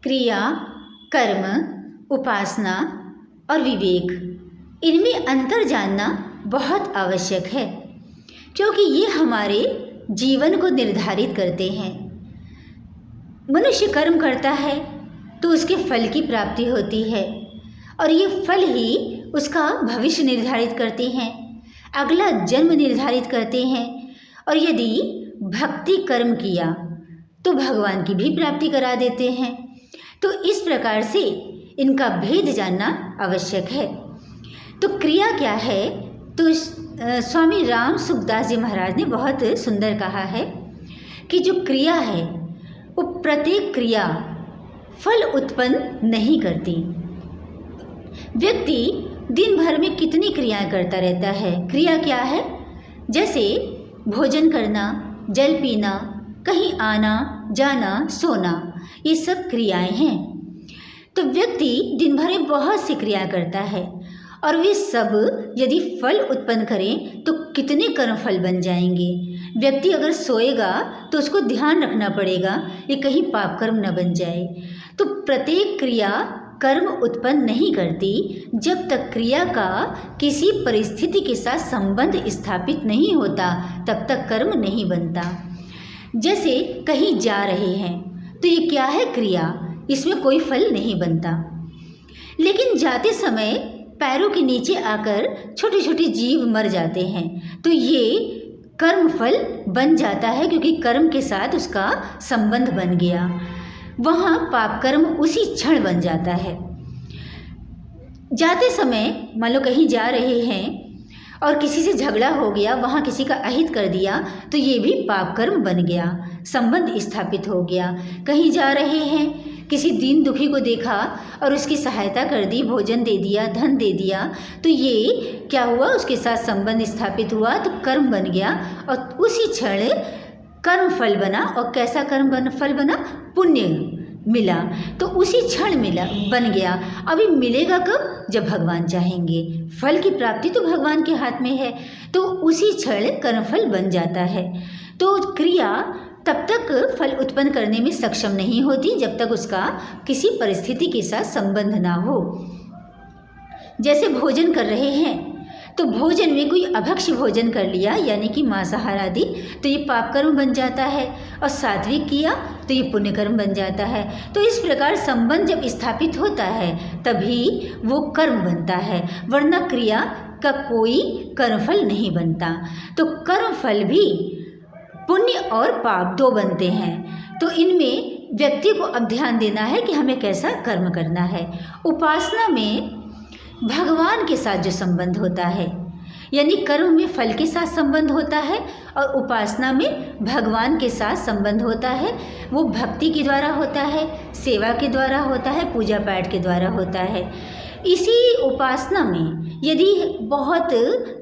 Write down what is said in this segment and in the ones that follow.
क्रिया, कर्म, उपासना और विवेक, इनमें अंतर जानना बहुत आवश्यक है, क्योंकि ये हमारे जीवन को निर्धारित करते हैं। मनुष्य कर्म करता है तो उसके फल की प्राप्ति होती है, और ये फल ही उसका भविष्य निर्धारित करते हैं, अगला जन्म निर्धारित करते हैं। और यदि भक्ति कर्म किया तो भगवान की भी प्राप्ति करा देते हैं। तो इस प्रकार से इनका भेद जानना आवश्यक है। तो क्रिया क्या है? तो स्वामी राम सुखदास जी महाराज ने बहुत सुंदर कहा है कि जो क्रिया है वो प्रत्येक क्रिया फल उत्पन्न नहीं करती। व्यक्ति दिन भर में कितनी क्रियाएं करता रहता है। क्रिया क्या है? जैसे भोजन करना, जल पीना, कहीं आना जाना, सोना, ये सब क्रियाएं हैं। तो व्यक्ति दिन भर में बहुत सी क्रियाएं करता है, और वे सब यदि फल उत्पन्न करें तो कितने कर्म फल बन जाएंगे। व्यक्ति अगर सोएगा तो उसको ध्यान रखना पड़ेगा ये कहीं पाप कर्म न बन जाए। तो प्रत्येक क्रिया कर्म उत्पन्न नहीं करती जब तक क्रिया का किसी परिस्थिति के साथ संबंध स्थापित नहीं होता, तब तक कर्म नहीं बनता। जैसे कहीं जा रहे हैं तो ये क्या है? क्रिया, इसमें कोई फल नहीं बनता। लेकिन जाते समय पैरों के नीचे आकर छोटे छोटे जीव मर जाते हैं, तो ये कर्म फल बन जाता है, क्योंकि कर्म के साथ उसका संबंध बन गया। वहाँ पाप कर्म उसी क्षण बन जाता है। जाते समय मान लो कहीं जा रहे हैं और किसी से झगड़ा हो गया, वहाँ किसी का अहित कर दिया, तो ये भी पाप कर्म बन गया, संबंध स्थापित हो गया। कहीं जा रहे हैं, किसी दीन दुखी को देखा और उसकी सहायता कर दी, भोजन दे दिया, धन दे दिया, तो ये क्या हुआ? उसके साथ संबंध स्थापित हुआ, तो कर्म बन गया, और उसी क्षण कर्म फल बना। और कैसा कर्म फल बना? पुण्य मिला, तो उसी क्षण मिला, बन गया। अभी मिलेगा कब? जब भगवान चाहेंगे। फल की प्राप्ति तो भगवान के हाथ में है, तो उसी क्षण कर्मफल बन जाता है। तो क्रिया तब तक फल उत्पन्न करने में सक्षम नहीं होती जब तक उसका किसी परिस्थिति के साथ संबंध ना हो। जैसे भोजन कर रहे हैं, तो भोजन में कोई अभक्ष्य भोजन कर लिया, यानी कि मांसाहार आदि, तो ये पाप कर्म बन जाता है, और सात्विक किया तो ये पुण्य कर्म बन जाता है। तो इस प्रकार संबंध जब स्थापित होता है तभी वो कर्म बनता है, वरना क्रिया का कोई कर्मफल नहीं बनता। तो कर्मफल भी पुण्य और पाप दो बनते हैं। तो इनमें व्यक्ति को अब ध्यान देना है कि हमें कैसा कर्म करना है। उपासना में भगवान के साथ जो संबंध होता है, यानी कर्म में फल के साथ संबंध होता है, और उपासना में भगवान के साथ संबंध होता है। वो भक्ति के द्वारा होता है, सेवा के द्वारा होता है, पूजा पाठ के द्वारा होता है। इसी उपासना में यदि बहुत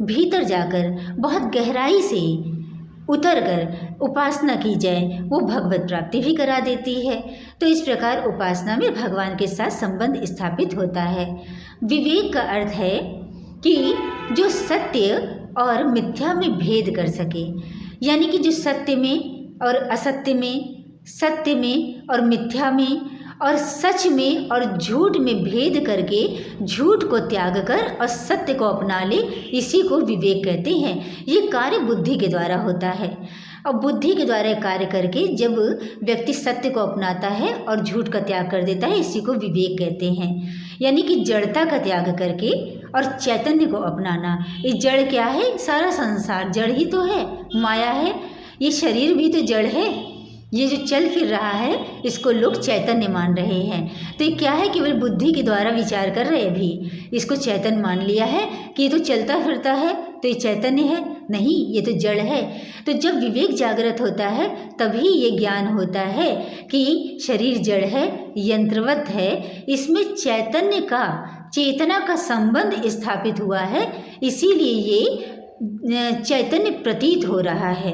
भीतर जाकर, बहुत गहराई से उतर कर उपासना की जाए, वो भगवत प्राप्ति भी करा देती है। तो इस प्रकार उपासना में भगवान के साथ संबंध स्थापित होता है। विवेक का अर्थ है कि जो सत्य और मिथ्या में भेद कर सके, यानी कि जो सत्य में और असत्य में, सत्य में और मिथ्या में, और सच में और झूठ में भेद करके झूठ को त्याग कर और सत्य को अपना ले, इसी को विवेक कहते हैं। ये कार्य बुद्धि के द्वारा होता है, और बुद्धि के द्वारा कार्य करके जब व्यक्ति सत्य को अपनाता है और झूठ का त्याग कर देता है, इसी को विवेक कहते हैं। यानी कि जड़ता का त्याग करके और चैतन्य को अपनाना। ये जड़ क्या है? सारा संसार जड़ ही तो है, माया है। ये शरीर भी तो जड़ है, ये जो चल फिर रहा है इसको लोग चैतन्य मान रहे हैं। तो ये क्या है? केवल बुद्धि के द्वारा विचार कर रहे भी, इसको चैतन्य मान लिया है कि ये तो चलता फिरता है, तो ये चैतन्य है? नहीं, ये तो जड़ है। तो जब विवेक जागृत होता है तभी ये ज्ञान होता है कि शरीर जड़ है, यंत्रवत है, इसमें चैतन्य का, चेतना का संबंध स्थापित हुआ है, इसीलिए ये चैतन्य प्रतीत हो रहा है।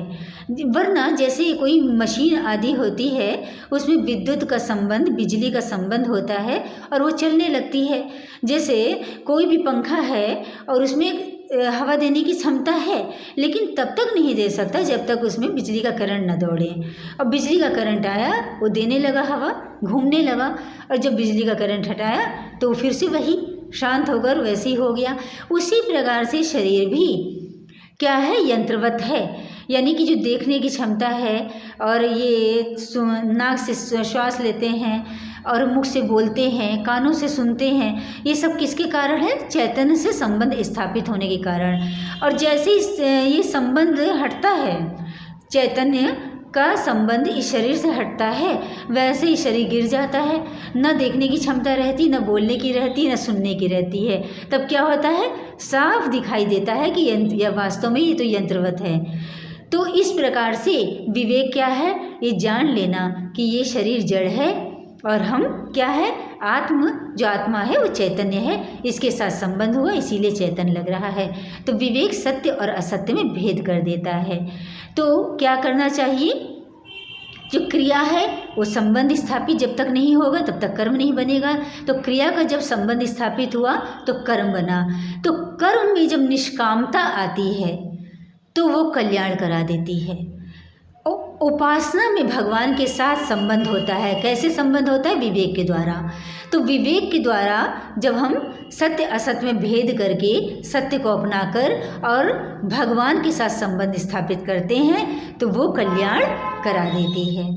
वरना जैसे कोई मशीन आदि होती है, उसमें विद्युत का संबंध, बिजली का संबंध होता है और वो चलने लगती है। जैसे कोई भी पंखा है और उसमें हवा देने की क्षमता है, लेकिन तब तक नहीं दे सकता जब तक उसमें बिजली का करंट न दौड़े। अब बिजली का करंट आया, वो देने लगा हवा, घूमने लगा, और जब बिजली का करंट हटाया तो फिर से वही शांत होकर वैसे ही हो गया। उसी प्रकार से शरीर भी क्या है, यंत्रवत है। यानी कि जो देखने की क्षमता है और ये नाक से श्वास लेते हैं और मुख से बोलते हैं, कानों से सुनते हैं, ये सब किसके कारण है? चैतन्य से संबंध स्थापित होने के कारण। और जैसे ये संबंध हटता है, चैतन्य का संबंध इस शरीर से हटता है, वैसे ही शरीर गिर जाता है। न देखने की क्षमता रहती, न बोलने की रहती, न सुनने की रहती है। तब क्या होता है? साफ दिखाई देता है कि यंत्र, या वास्तव में ये तो यंत्रवत है। तो इस प्रकार से विवेक क्या है? ये जान लेना कि ये शरीर जड़ है और हम क्या है? आत्म, जो आत्मा है वो चैतन्य है, इसके साथ संबंध हुआ इसीलिए चैतन्य लग रहा है। तो विवेक सत्य और असत्य में भेद कर देता है। तो क्या करना चाहिए? जो क्रिया है वो संबंध स्थापित जब तक नहीं होगा तब तक कर्म नहीं बनेगा। तो क्रिया का जब संबंध स्थापित हुआ तो कर्म बना। तो कर्म में जब निष्कामता आती है तो वो कल्याण करा देती है। उपासना में भगवान के साथ संबंध होता है। कैसे संबंध होता है? विवेक के द्वारा। तो विवेक के द्वारा जब हम सत्य असत्य में भेद करके सत्य को अपनाकर और भगवान के साथ संबंध स्थापित करते हैं तो वो कल्याण करा देती है।